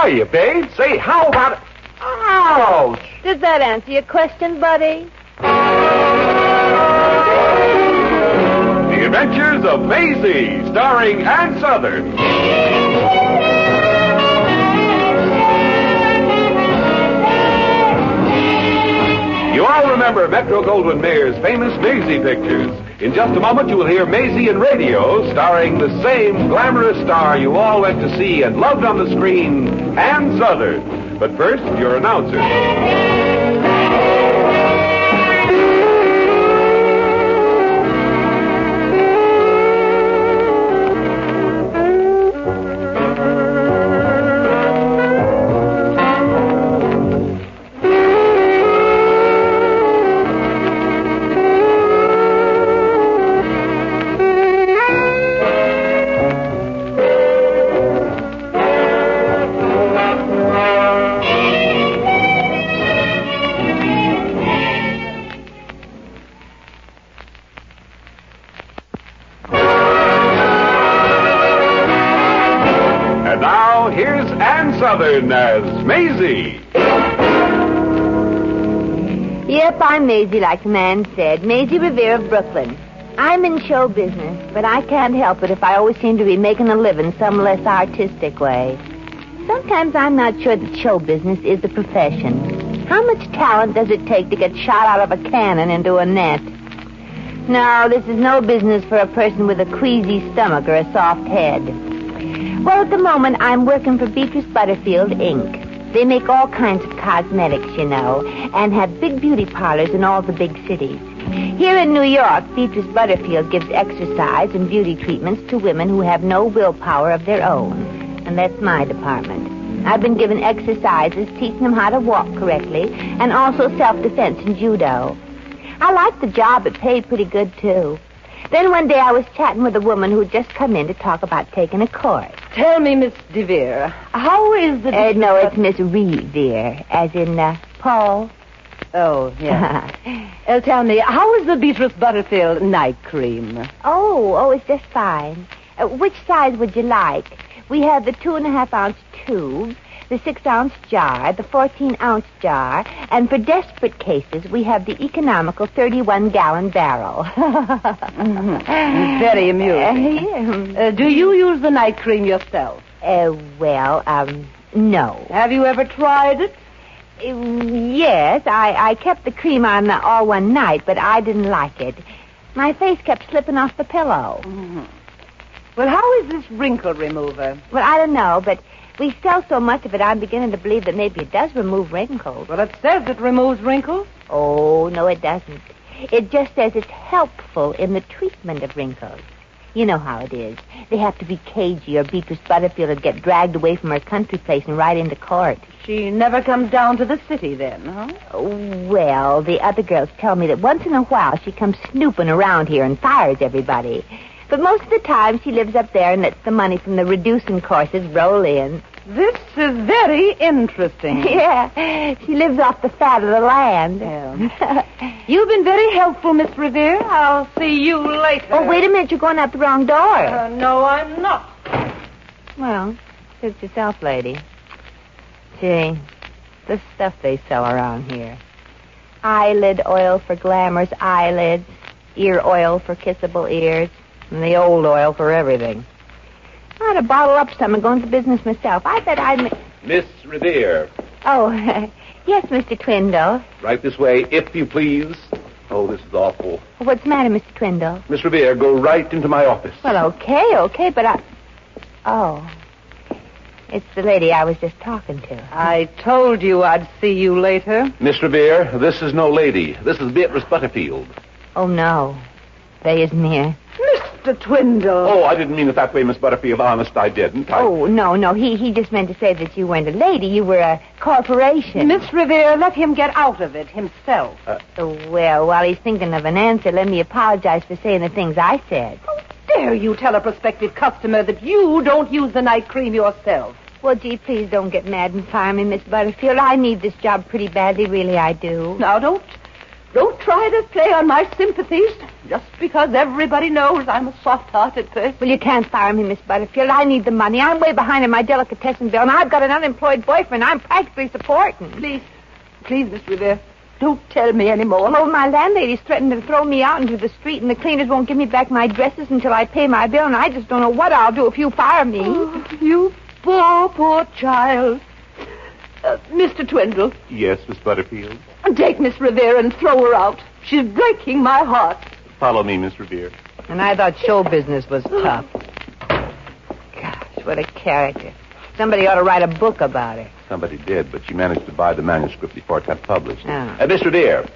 are you, babe? Say, how about it? Ouch! Does that answer your question, buddy? The Adventures of Maisie, starring Ann Sothern. You all remember Metro-Goldwyn-Mayer's famous Maisie pictures. In just a moment, you will hear Maisie in radio, starring the same glamorous star you all went to see and loved on the screen, Ann Sothern. But first, your announcer. Here's Ann Sothern as Maisie. Yep, I'm Maisie, like the man said. Maisie Revere of Brooklyn. I'm in show business, but I can't help it if I always seem to be making a living some less artistic way. Sometimes I'm not sure that show business is a profession. How much talent does it take to get shot out of a cannon into a net? No, this is no business for a person with a queasy stomach or a soft head. Well, at the moment, I'm working for Beatric Butterfield, Inc. They make all kinds of cosmetics, you know, and have big beauty parlors in all the big cities. Here in New York, Beatric Butterfield gives exercise and beauty treatments to women who have no willpower of their own. And that's my department. I've been given exercises, teaching them how to walk correctly, and also self-defense and judo. I liked the job. It paid pretty good, too. Then one day I was chatting with a woman who'd just come in to talk about taking a course. Tell me, Miss DeVere, how is the... No, it's Miss Revere, as in, Paul. Oh, yeah. Tell me, how is the Beatrice Butterfield night cream? Oh, it's just fine. Which size would you like? We have the 2.5-ounce tube, the 6-ounce jar, the 14-ounce jar, and for desperate cases, we have the economical 31-gallon barrel. Very amusing. Do you use the night cream yourself? No. Have you ever tried it? Yes, I kept the cream on all one night, but I didn't like it. My face kept slipping off the pillow. Mm-hmm. Well, how is this wrinkle remover? Well, I don't know, but we sell so much of it, I'm beginning to believe that maybe it does remove wrinkles. Well, it says it removes wrinkles. Oh, no, it doesn't. It just says it's helpful in the treatment of wrinkles. You know how it is. They have to be cagey, or Beatrice Butterfield would get dragged away from her country place and right into court. She never comes down to the city then, huh? Well, the other girls tell me that once in a while she comes snooping around here and fires everybody. But most of the time she lives up there and lets the money from the reducing courses roll in. This is very interesting. Yeah, she lives off the fat of the land. Yeah. You've been very helpful, Miss Revere. I'll see you later. Oh, wait a minute, you're going out the wrong door. No, I'm not. Well, suit yourself, lady. Gee, the stuff they sell around here. Eyelid oil for glamorous eyelids, ear oil for kissable ears, and the old oil for everything. I ought to bottle up some and go into business myself. I bet I'd... Miss Revere. Oh, yes, Mr. Twindle. Right this way, if you please. Oh, this is awful. What's the matter, Mr. Twindle? Miss Revere, go right into my office. Well, okay, but I... Oh. It's the lady I was just talking to. I told you I'd see you later. Miss Revere, this is no lady. This is Beatrice Butterfield. Oh, no. They isn't here. Mr. Twindle. Oh, I didn't mean it that way, Miss Butterfield. Honest, I didn't. Oh, no. He just meant to say that you weren't a lady. You were a corporation. Miss Revere, let him get out of it himself. Well, while he's thinking of an answer, let me apologize for saying the things I said. How dare you tell a prospective customer that you don't use the night cream yourself? Well, gee, please don't get mad and fire me, Miss Butterfield. I need this job pretty badly, really I do. Now, Don't try to play on my sympathies just because everybody knows I'm a soft-hearted person. Well, you can't fire me, Miss Butterfield. I need the money. I'm way behind in my delicatessen bill, and I've got an unemployed boyfriend I'm practically supporting. Please, Miss Revere, don't tell me any more. Oh, my landlady's threatened to throw me out into the street, and the cleaners won't give me back my dresses until I pay my bill, and I just don't know what I'll do if you fire me. Oh, you poor child. Mr. Twindle. Yes, Miss Butterfield? Take Miss Revere and throw her out. She's breaking my heart. Follow me, Miss Revere. And I thought show business was tough. Gosh, what a character. Somebody ought to write a book about her. Somebody did, but she managed to buy the manuscript before it got published. Oh. Miss Revere,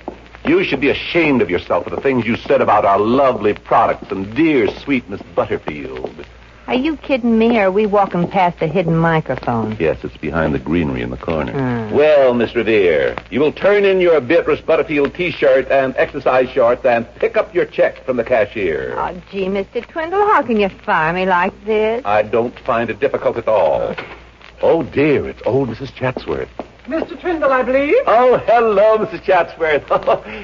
you should be ashamed of yourself for the things you said about our lovely products and dear, sweet Miss Butterfield. Are you kidding me, or are we walking past a hidden microphone? Yes, it's behind the greenery in the corner. Well, Miss Revere, you will turn in your Beatric Butterfield T-shirt and exercise shorts and pick up your check from the cashier. Oh, gee, Mr. Twindle, how can you fire me like this? I don't find it difficult at all. Oh, dear, it's old Mrs. Chatsworth. Mr. Twindle, I believe. Oh, hello, Mrs. Chatsworth.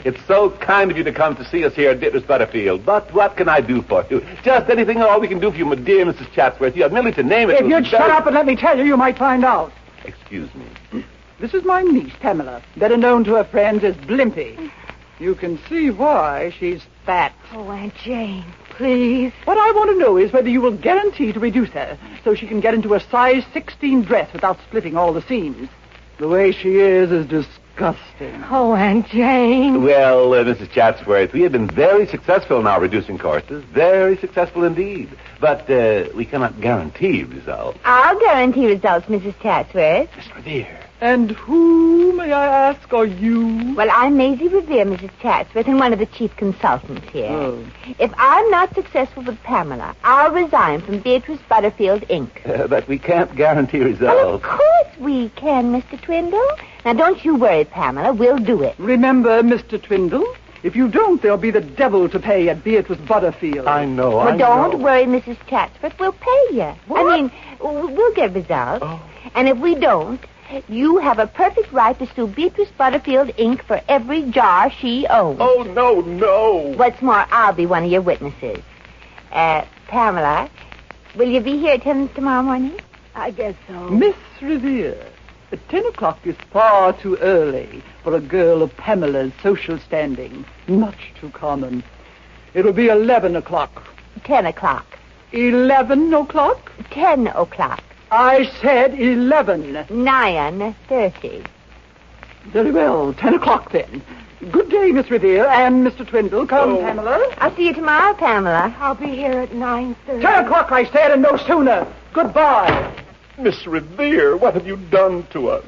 It's so kind of you to come to see us here at Beatric Butterfield. But what can I do for you? Just anything at all we can do for you, my dear Mrs. Chatsworth. You have merely to name it. If you'd shut up and let me tell you, you might find out. Excuse me. This is my niece, Pamela, better known to her friends as Blimpy. You can see why she's fat. Oh, Aunt Jane, please. What I want to know is whether you will guarantee to reduce her so she can get into a size 16 dress without splitting all the seams. The way she is disgusting. Oh, Aunt Jane. Well, Mrs. Chatsworth, we have been very successful in our reducing courses. Very successful indeed. But we cannot guarantee results. I'll guarantee results, Mrs. Chatsworth. Miss Revere. And who, may I ask, are you? Well, I'm Maisie Revere, Mrs. Chatsworth, and one of the chief consultants here. Oh. If I'm not successful with Pamela, I'll resign from Beatrice Butterfield, Inc. But we can't guarantee Well, results. of course we can, Mr. Twindle. Now, don't you worry, Pamela. We'll do it. Remember, Mr. Twindle, if you don't, there'll be the devil to pay at Beatrice Butterfield. I know, Well, don't worry, Mrs. Chatsworth. We'll pay you. What? I mean, we'll get results. Oh. And if we don't, you have a perfect right to sue Beatrice Butterfield, Inc. for every jar she owns. Oh, no. What's more, I'll be one of your witnesses. Pamela, will you be here at 10 tomorrow morning? I guess so. Miss Revere, 10 o'clock is far too early for a girl of Pamela's social standing. Much too common. It'll be 11 o'clock. 10 o'clock. 11 o'clock? 10 o'clock. I said 11. 9:30. Very well, 10 o'clock then. Good day, Miss Revere and Mr. Twindle. Come, Pamela. I'll see you tomorrow, Pamela. I'll be here at 9:30. 10 o'clock, I said, and no sooner. Goodbye. Miss Revere, what have you done to us?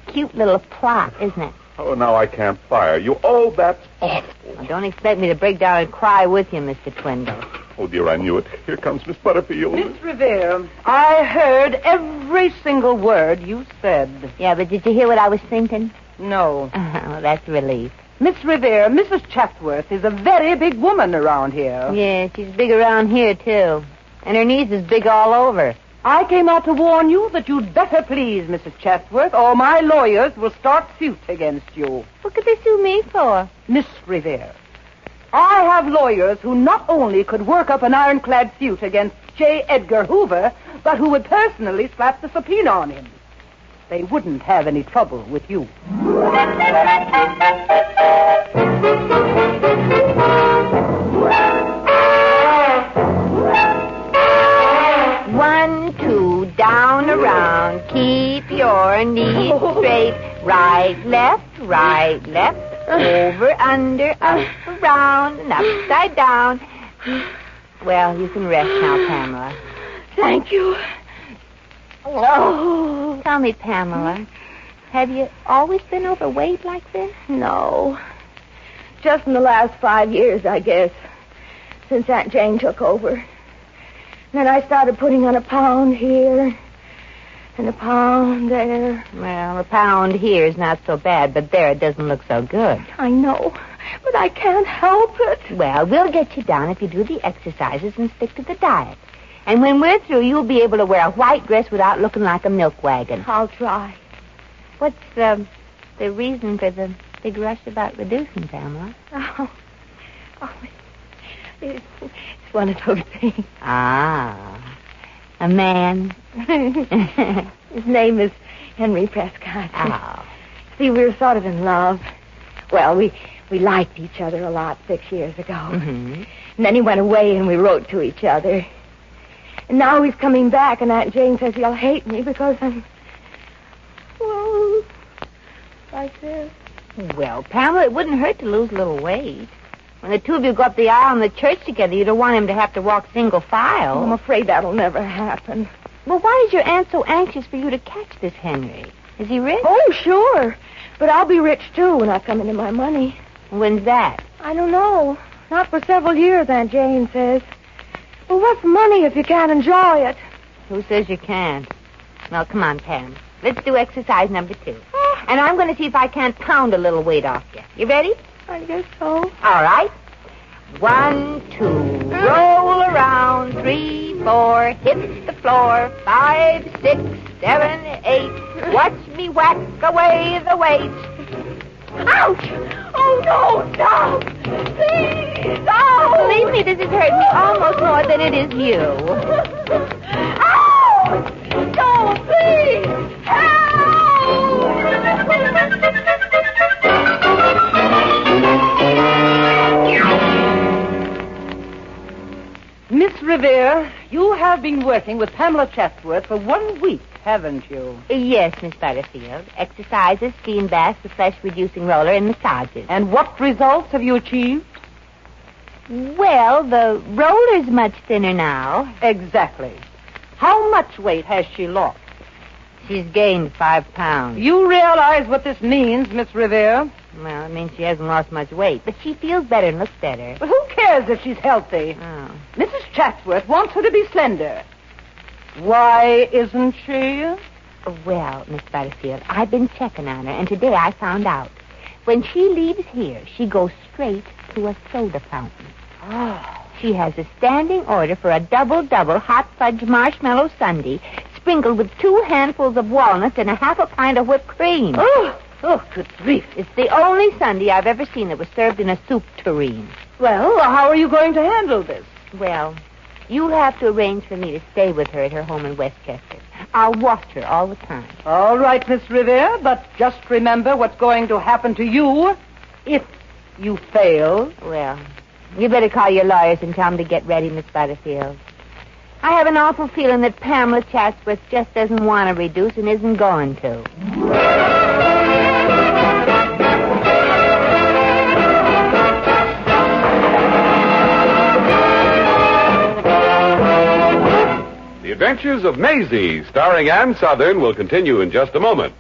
Cute little plot, isn't it? Oh, now I can't fire you. Oh, that's awful. Well, don't expect me to break down and cry with you, Mr. Twindle. Oh, dear, I knew it. Here comes Miss Butterfield. Miss Revere, I heard every single word you said. Yeah, but did you hear what I was thinking? No. Oh, that's a relief. Miss Revere, Mrs. Chatsworth is a very big woman around here. Yeah, she's big around here, too. And her knees is big all over. I came out to warn you that you'd better please Mrs. Chatsworth, or my lawyers will start suit against you. What could they sue me for? Miss Revere, I have lawyers who not only could work up an ironclad suit against J. Edgar Hoover, but who would personally slap the subpoena on him. They wouldn't have any trouble with you. One, two, down, around. Keep your knees straight. Right, left, over, under, up, around, and upside down. Well, you can rest now, Pamela. Thank you. Oh. Tell me, Pamela, have you always been overweight like this? No. Just in the last 5 years, I guess, since Aunt Jane took over. Then I started putting on a pound here and a pound there. Well, a pound here is not so bad, but there it doesn't look so good. I know, but I can't help it. Well, we'll get you down if you do the exercises and stick to the diet. And when we're through, you'll be able to wear a white dress without looking like a milk wagon. I'll try. What's the reason for the big rush about reducing, Pamela? It's one of those things. Ah, a man. His name is Henry Prescott. Oh. See, we were sort of in love. Well, we liked each other a lot 6 years ago. Mm-hmm. And then he went away and we wrote to each other. And now he's coming back and Aunt Jane says he'll hate me because I'm... Well, like this. Well, Pamela, it wouldn't hurt to lose a little weight. When the two of you go up the aisle in the church together, you don't want him to have to walk single file. I'm afraid that'll never happen. Well, why is your aunt so anxious for you to catch this Henry? Is he rich? Oh, sure. But I'll be rich, too, when I come into my money. When's that? I don't know. Not for several years, Aunt Jane says. Well, what's money if you can't enjoy it? Who says you can't? Well, come on, Pam. Let's do exercise number 2. And I'm going to see if I can't pound a little weight off you. You ready? I guess so. All right. 1, 2. Roll around. 3, 4. Hit the floor. 5, 6, 7, 8. Watch me whack away the weight. Ouch! Oh, no, stop! Please, no! Believe me, this has hurt me almost more than it is you. Ouch! No, please! Miss Revere, you have been working with Pamela Chatsworth for 1 week, haven't you? Yes, Miss Butterfield. Exercises, steam baths, the flesh-reducing roller, and massages. And what results have you achieved? Well, the roller's much thinner now. Exactly. How much weight has she lost? She's gained 5 pounds. You realize what this means, Miss Revere? Well, it means she hasn't lost much weight, but she feels better and looks better. But who cares if she's healthy? Oh. Mrs. Chatsworth wants her to be slender. Why isn't she? Well, Miss Butterfield, I've been checking on her, and today I found out. When she leaves here, she goes straight to a soda fountain. Oh. She has a standing order for a double hot fudge marshmallow sundae sprinkled with 2 handfuls of walnuts and a half a pint of whipped cream. Oh, good grief. It's the only sundae I've ever seen that was served in a soup tureen. Well, how are you going to handle this? Well, you'll have to arrange for me to stay with her at her home in Westchester. I'll watch her all the time. All right, Miss Revere, but just remember what's going to happen to you if you fail. Well, you better call your lawyers and tell them to get ready, Miss Butterfield. I have an awful feeling that Pamela Chatsworth just doesn't want to reduce and isn't going to. The Adventures of Maisie, starring Ann Southern, will continue in just a moment.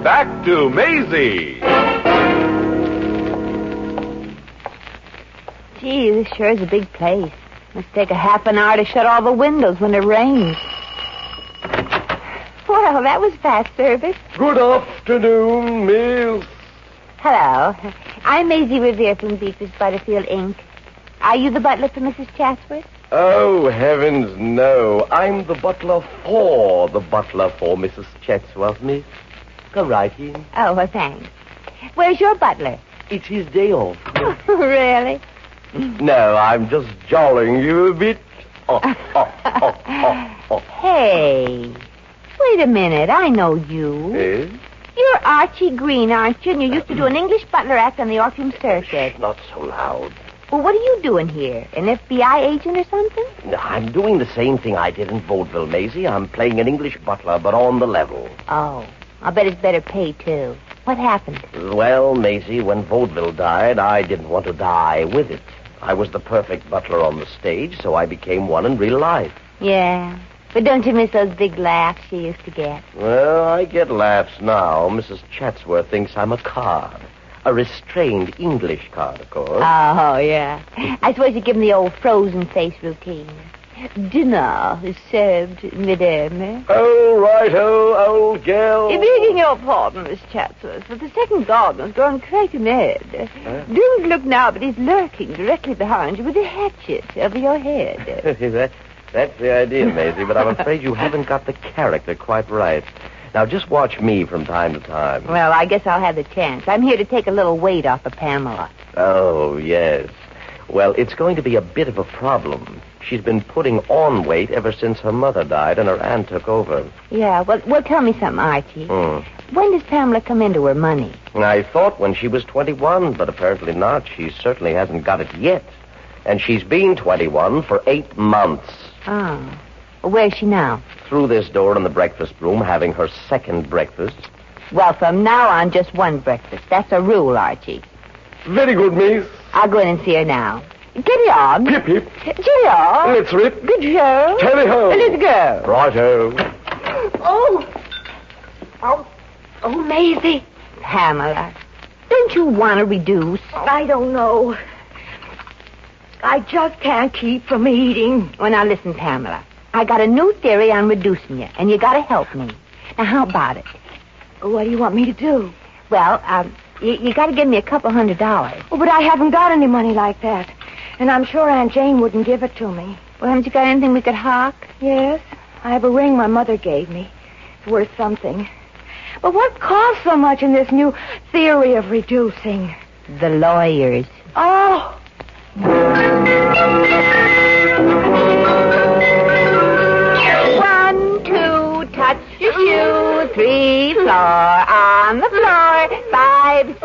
Back to Maisie. Gee, this sure is a big place. Must take a half an hour to shut all the windows when it rains. Well, that was fast service. Good afternoon, Miss. Hello. I'm Maisie Revere from Beatric Butterfield, Inc. Are you the butler for Mrs. Chatsworth? Oh, heavens, no. I'm the butler for Mrs. Chatsworth, Miss. Come right in. Oh, well, thanks. Where's your butler? It's his day off. Really? No, I'm just jollying you a bit. Hey, wait a minute. I know you. Yes? You're Archie Green, aren't you? And you used to do an English butler act on the Orpheum Circuit. Not so loud. Well, what are you doing here? An FBI agent or something? No, I'm doing the same thing I did in Vaudeville, Maisie. I'm playing an English butler, but on the level. Oh, I'll bet it's better pay, too. What happened? Well, Maisie, when vaudeville died, I didn't want to die with it. I was the perfect butler on the stage, so I became one in real life. Yeah. But don't you miss those big laughs you used to get? Well, I get laughs now. Mrs. Chatsworth thinks I'm a card. A restrained English card, of course. Oh, yeah. I suppose you give him the old frozen face routine. Dinner is served, madame. Oh, righto, old girl. Begging your pardon, Miss Chatsworth, but the second gardener's gone quite mad. Don't look now, but he's lurking directly behind you with a hatchet over your head. That's the idea, Maisie, but I'm afraid you haven't got the character quite right. Now, just watch me from time to time. Well, I guess I'll have the chance. I'm here to take a little weight off of Pamela. Oh, yes. Well, it's going to be a bit of a problem. She's been putting on weight ever since her mother died and her aunt took over. Yeah, well, tell me something, Archie. When does Pamela come into her money? I thought when she was 21, but apparently not. She certainly hasn't got it yet. And she's been 21 for 8 months. Oh. Well, where's she now? Through this door in the breakfast room, having her second breakfast. Well, from now on, just one breakfast. That's a rule, Archie. Very good, miss. I'll go in and see her now. Get on. Hip, hip. Cheerio. Let's rip. Good show. Tally ho. Let's go. Righto. Oh, Maisie. Pamela, don't you want to reduce? I don't know. I just can't keep from eating. Well, now listen, Pamela. I got a new theory on reducing you, and you got to help me. Now, how about it? What do you want me to do? Well, you got to give me a couple $100. Oh, but I haven't got any money like that. And I'm sure Aunt Jane wouldn't give it to me. Well, haven't you got anything we could hawk? Yes. I have a ring my mother gave me. It's worth something. But what costs so much in this new theory of reducing? The lawyers. Oh! 1, 2, touch your shoe. 3, floor on the floor. 5, 6,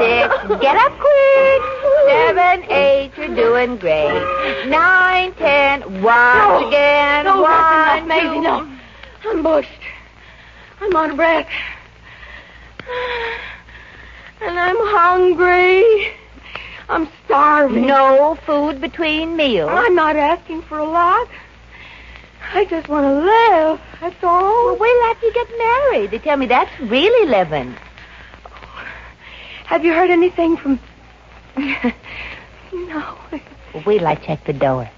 get up quick. 7, 8, you're doing great. 9, 10, once again. No, 1, that's enough, 2. Maisie, no. I'm bushed. I'm out of breath. And I'm hungry. I'm starving. No food between meals. I'm not asking for a lot. I just want to live. That's all. Well, wait after you get married. They tell me that's really living. Have you heard anything from... No. Well, wait till I check the door.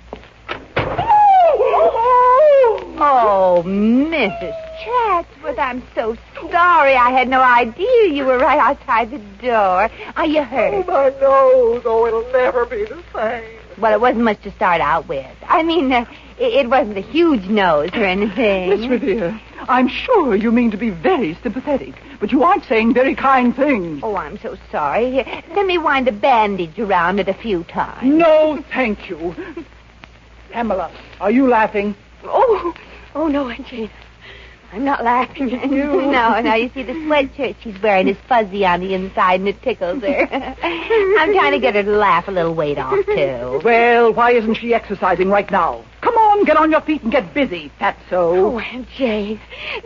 Oh, Mrs. Chatsworth, I'm so sorry. I had no idea you were right outside the door. Are you hurt? My nose. Oh, it'll never be the same. Well, it wasn't much to start out with. I mean, it wasn't a huge nose or anything. Miss Revere, I'm sure you mean to be very sympathetic, but you aren't saying very kind things. Oh, I'm so sorry. Here, let me wind a bandage around it a few times. No, thank you. Pamela, are you laughing? Oh, no, Aunt Jane. I'm not laughing at you. No, you see, the sweatshirt she's wearing is fuzzy on the inside, and it tickles her. I'm trying to get her to laugh a little weight off, too. Well, why isn't she exercising right now? Come on, get on your feet and get busy, fatso. Oh, Aunt Jane,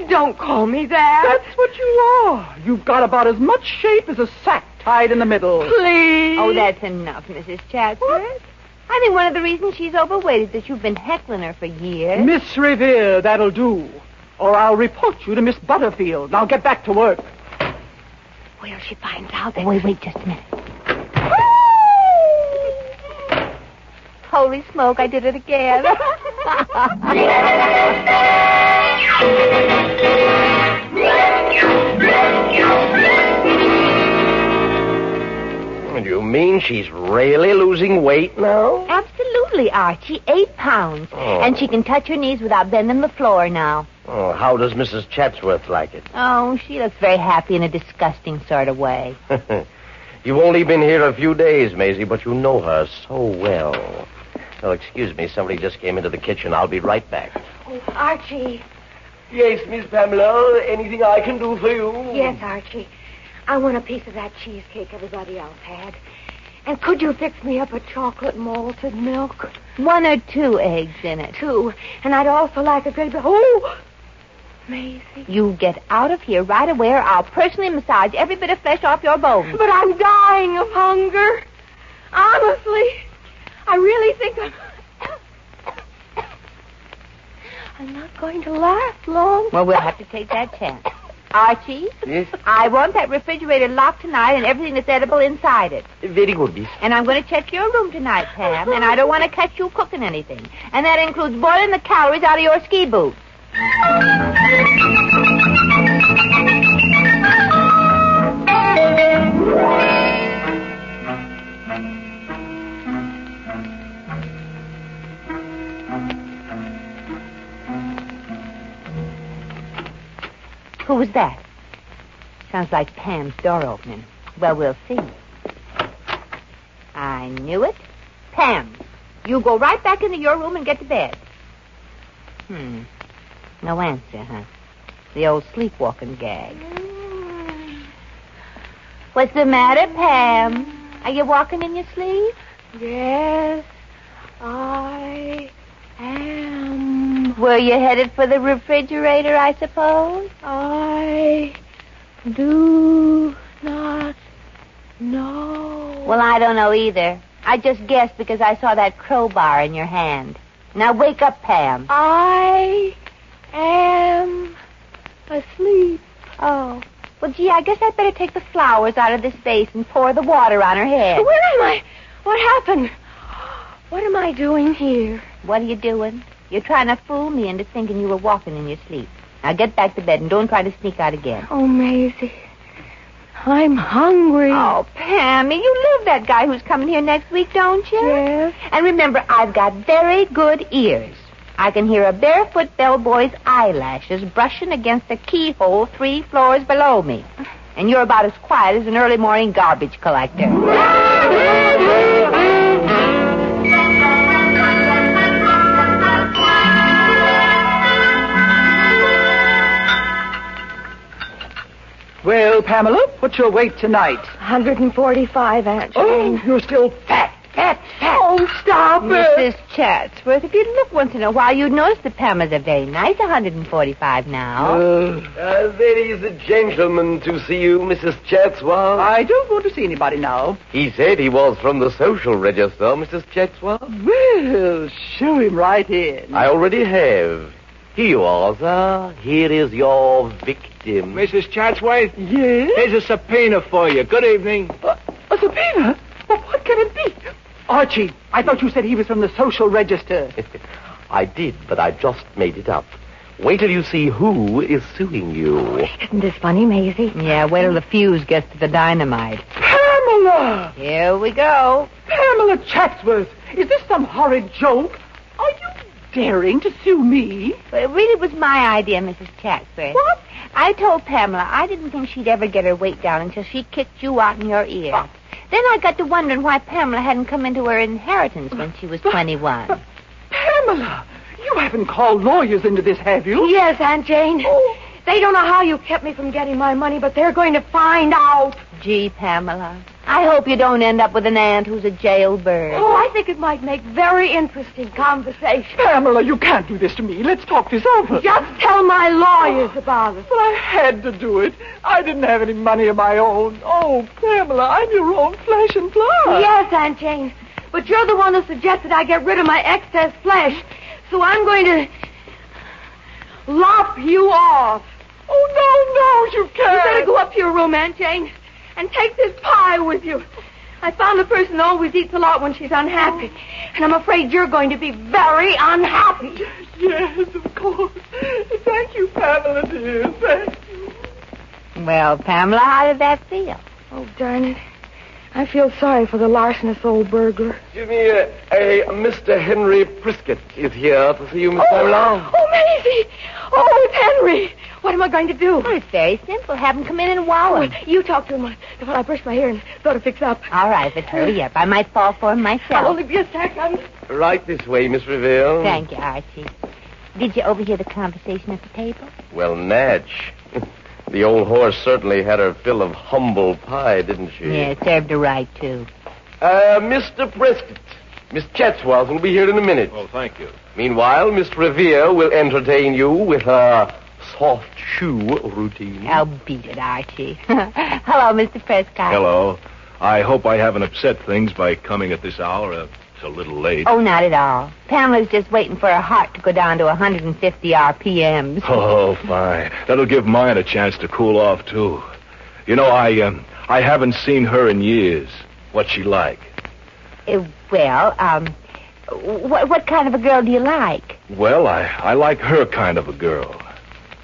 don't call me that. That's what you are. You've got about as much shape as a sack tied in the middle. Please. Oh, that's enough, Mrs. Chatsworth. I think one of the reasons she's overweight is that you've been heckling her for years. Miss Revere, that'll do. Or I'll report you to Miss Butterfield. Now get back to work. Well, she finds out Oh, wait just a minute. Holy smoke, I did it again. You mean she's really losing weight now? Absolutely, Archie. 8 pounds. Oh. And she can touch her knees without bending the floor now. Oh, how does Mrs. Chatsworth like it? Oh, she looks very happy in a disgusting sort of way. You've only been here a few days, Maisie, but you know her so well. Oh, excuse me. Somebody just came into the kitchen. I'll be right back. Oh, Archie. Yes, Miss Pamela. Anything I can do for you? Yes, Archie. I want a piece of that cheesecake everybody else had. And could you fix me up a chocolate malted milk? 1 or 2 eggs in it. 2. And I'd also like a great... Oh! Maisie. You get out of here right away, or I'll personally massage every bit of flesh off your bones. But I'm dying of hunger. Honestly, I really think I'm not going to last long. Well, we'll have to take that chance. Archie? Yes? I want that refrigerator locked tonight and everything that's edible inside it. Very good, miss. And I'm going to check your room tonight, Pam, and I don't want to catch you cooking anything. And that includes boiling the calories out of your ski boots. Who was that? Sounds like Pam's door opening. Well, we'll see. I knew it. Pam, you go right back into your room and get to bed. No answer, huh? The old sleepwalking gag. What's the matter, Pam? Are you walking in your sleep? Yes, I am. Were you headed for the refrigerator, I suppose? I do not know. Well, I don't know either. I just guessed because I saw that crowbar in your hand. Now wake up, Pam. I am asleep. Oh. Well, gee, I guess I'd better take the flowers out of this vase and pour the water on her head. Where am I? What happened? What am I doing here? What are you doing? You're trying to fool me into thinking you were walking in your sleep. Now get back to bed and don't try to sneak out again. Oh, Maisie, I'm hungry. Oh, Pammy, you love that guy who's coming here next week, don't you? Yes. And remember, I've got very good ears. I can hear a barefoot bellboy's eyelashes brushing against the keyhole 3 floors below me. And you're about as quiet as an early morning garbage collector. Well, Pamela, what's your weight tonight? 145, Aunt Jane. Oh, you're still fat. Oh, stop it. Mrs. Chatsworth, if you'd look once in a while, you'd notice that Pamela's a very nice 145 now. There is a gentleman to see you, Mrs. Chatsworth. I don't want to see anybody now. He said he was from the social register, Mrs. Chatsworth. Well, show him right in. I already have. Here you are, sir. Here is your victim. Mrs. Chatsworth, Yes? here's a subpoena for you. Good evening. A subpoena? Well, what can it be? Archie, I thought you said he was from the social register. I did, but I just made it up. Wait till you see who is suing you. Isn't this funny, Maisie? Yeah, wait till the fuse gets to the dynamite. Pamela! Here we go. Pamela Chatsworth! Is this some horrid joke? Are you daring to sue me? Well, it really was my idea, Mrs. Chatsworth. What? I told Pamela I didn't think she'd ever get her weight down until she kicked you out in your ear. Then I got to wondering why Pamela hadn't come into her inheritance when she was 21. Pamela, you haven't called lawyers into this, have you? Yes, Aunt Jane. Oh. They don't know how you kept me from getting my money, but they're going to find out. Gee, Pamela, I hope you don't end up with an aunt who's a jailbird. Oh, I think it might make very interesting conversation. Pamela, you can't do this to me. Let's talk this over. Just tell my lawyers about it. But I had to do it. I didn't have any money of my own. Oh, Pamela, I'm your own flesh and blood. Yes, Aunt Jane. But you're the one who suggested I get rid of my excess flesh. So I'm going to lop you off. Oh, no, you can't. You better go up to your room, Aunt Jane, and take this pie with you. I found a person who always eats a lot when she's unhappy, and I'm afraid you're going to be very unhappy. Yes, of course. Thank you, Pamela, dear. Thank you. Well, Pamela, how did that feel? Oh, darn it. I feel sorry for the larcenous old burglar. Excuse me, Mr. Henry Priscott is here to see you, Miss Pamela. Oh, Maisie! Oh, it's Henry! What am I going to do? Well, it's very simple. Have him come in and wallow. You talk to him while I brush my hair and thought to fix up. All right, but hurry up. I might fall for him myself. I'll only be a second. Right this way, Miss Revere. Thank you, Archie. Did you overhear the conversation at the table? Well, Natch. The old horse certainly had her fill of humble pie, didn't she? Yeah, it served her right, too. Mr. Prescott, Miss Chatsworth will be here in a minute. Well, thank you. Meanwhile, Miss Revere will entertain you with her soft shoe routine. Oh, beat it, Archie. Hello, Mr. Prescott. Hello. I hope I haven't upset things by coming at this hour. It's a little late. Oh, not at all. Pamela's just waiting for her heart to go down to 150 RPMs. Oh, fine. That'll give mine a chance to cool off, too. You know, I haven't seen her in years. What's she like? What kind of a girl do you like? Well, I like her kind of a girl.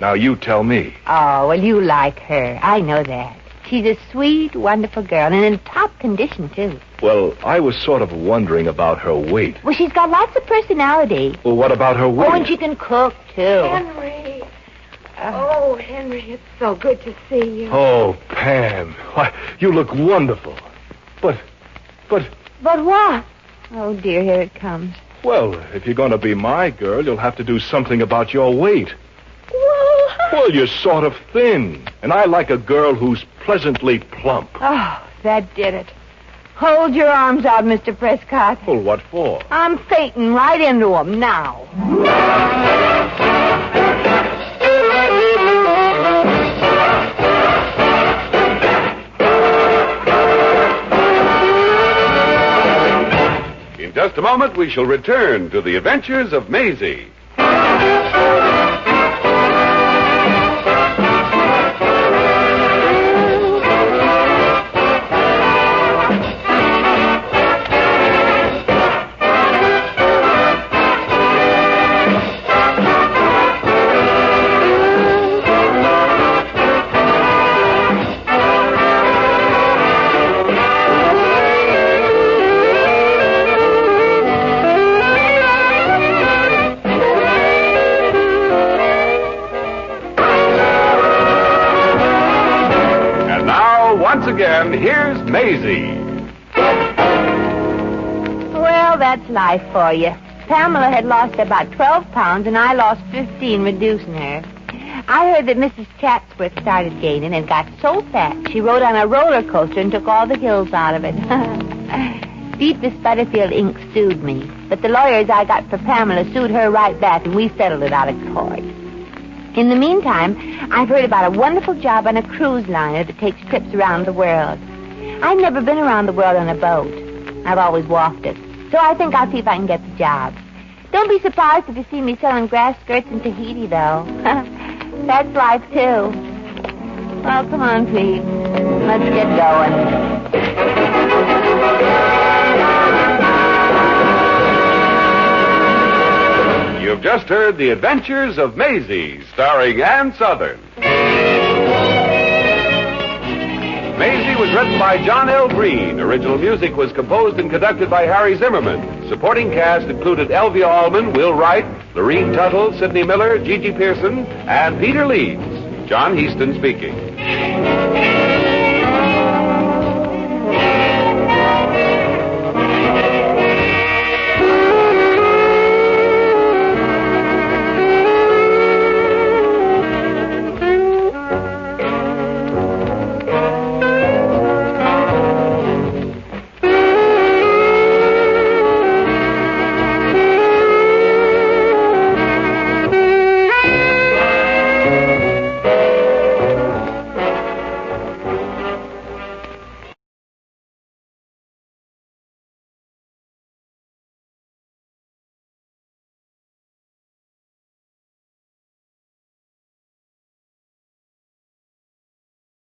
Now, you tell me. Oh, well, you like her. I know that. She's a sweet, wonderful girl, and in top condition, too. Well, I was sort of wondering about her weight. Well, she's got lots of personality. Well, what about her weight? Oh, and she can cook, too. Henry. Oh, Henry, it's so good to see you. Oh, Pam. Why, you look wonderful. But... But what? Oh, dear, here it comes. Well, if you're going to be my girl, you'll have to do something about your weight. Well, you're sort of thin. And I like a girl who's pleasantly plump. Oh, that did it. Hold your arms out, Mr. Prescott. Well, what for? I'm fainting right into them now. In just a moment, we shall return to the adventures of Maisie. Once again, here's Maisie. Well, that's life for you. Pamela had lost about 12 pounds, and I lost 15 reducing her. I heard that Mrs. Chatsworth started gaining and got so fat she rode on a roller coaster and took all the hills out of it. Beatric Butterfield Inc. sued me, but the lawyers I got for Pamela sued her right back, and we settled it out of court. In the meantime, I've heard about a wonderful job on a cruise liner that takes trips around the world. I've never been around the world on a boat. I've always walked it. So I think I'll see if I can get the job. Don't be surprised if you see me selling grass skirts in Tahiti, though. That's life, too. Well, come on, please. Let's get going. You've just heard The Adventures of Maisie, starring Ann Sothern. Maisie was written by John L. Green. Original music was composed and conducted by Harry Zimmerman. Supporting cast included Elvia Allman, Will Wright, Lorene Tuttle, Sidney Miller, Gigi Pearson, and Peter Leeds. John Heaston speaking.